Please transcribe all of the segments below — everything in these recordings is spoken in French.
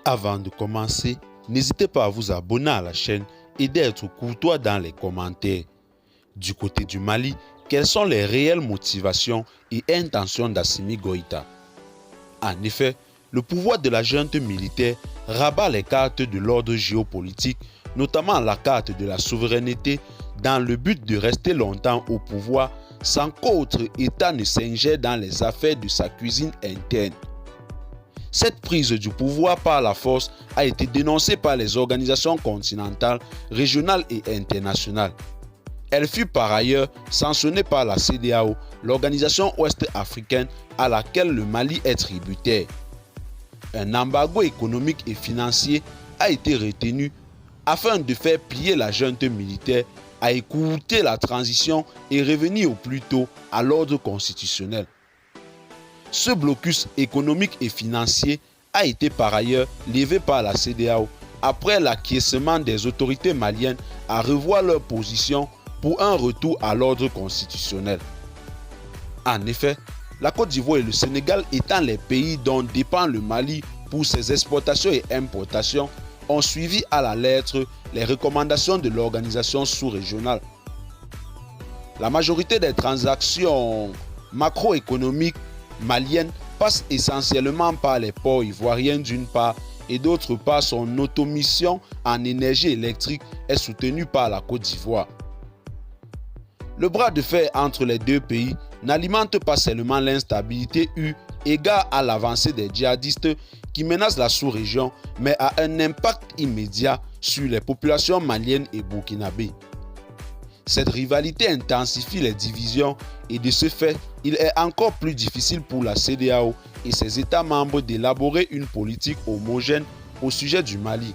Avant de commencer, n'hésitez pas à vous abonner à la chaîne et d'être courtois dans les commentaires. Du côté du Mali, quelles sont les réelles motivations et intentions d'Assimi Goïta? En effet, le pouvoir de la junte militaire rabat les cartes de l'ordre géopolitique, notamment la carte de la souveraineté, dans le but de rester longtemps au pouvoir sans qu'autre État ne s'ingère dans les affaires de sa cuisine interne. Cette prise du pouvoir par la force a été dénoncée par les organisations continentales, régionales et internationales. Elle fut par ailleurs sanctionnée par la CEDEAO, l'organisation ouest-africaine à laquelle le Mali est tributaire. Un embargo économique et financier a été retenu afin de faire plier la junte militaire, à écourter la transition et revenir au plus tôt à l'ordre constitutionnel. Ce blocus économique et financier a été par ailleurs levé par la CEDEAO après l'acquiescement des autorités maliennes à revoir leur position pour un retour à l'ordre constitutionnel. En effet, la Côte d'Ivoire et le Sénégal étant les pays dont dépend le Mali pour ses exportations et importations, ont suivi à la lettre les recommandations de l'organisation sous-régionale. La majorité des transactions macroéconomiques malienne passe essentiellement par les ports ivoiriens d'une part et d'autre part son automission en énergie électrique est soutenue par la Côte d'Ivoire. Le bras de fer entre les deux pays n'alimente pas seulement l'instabilité eu égard à l'avancée des djihadistes qui menacent la sous-région, mais a un impact immédiat sur les populations maliennes et burkinabées. Cette rivalité intensifie les divisions et de ce fait, il est encore plus difficile pour la CEDEAO et ses États membres d'élaborer une politique homogène au sujet du Mali.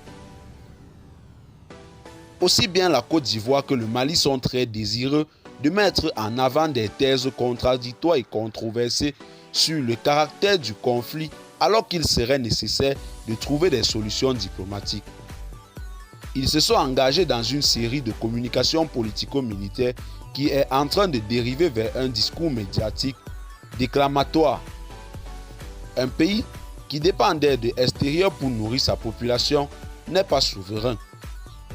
Aussi bien la Côte d'Ivoire que le Mali sont très désireux de mettre en avant des thèses contradictoires et controversées sur le caractère du conflit alors qu'il serait nécessaire de trouver des solutions diplomatiques. Ils se sont engagés dans une série de communications politico-militaires qui est en train de dériver vers un discours médiatique déclamatoire. Un pays qui dépend d'aide extérieure pour nourrir sa population n'est pas souverain.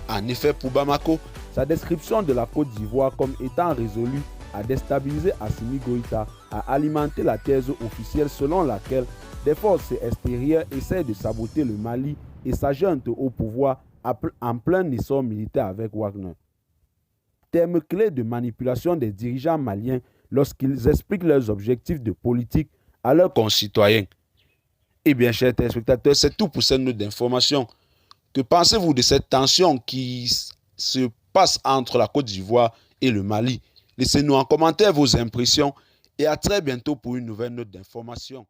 En effet, pour Bamako, sa description de la Côte d'Ivoire comme étant résolue à déstabiliser Assimi Goïta a alimenté la thèse officielle selon laquelle des forces extérieures essaient de saboter le Mali et sa junte au pouvoir en plein essor militaire avec Wagner. Terme clé de manipulation des dirigeants maliens lorsqu'ils expliquent leurs objectifs de politique à leurs concitoyens. Eh bien, chers téléspectateurs, c'est tout pour cette note d'information. Que pensez-vous de cette tension qui se passe entre la Côte d'Ivoire et le Mali? Laissez-nous en commentaire vos impressions et à très bientôt pour une nouvelle note d'information.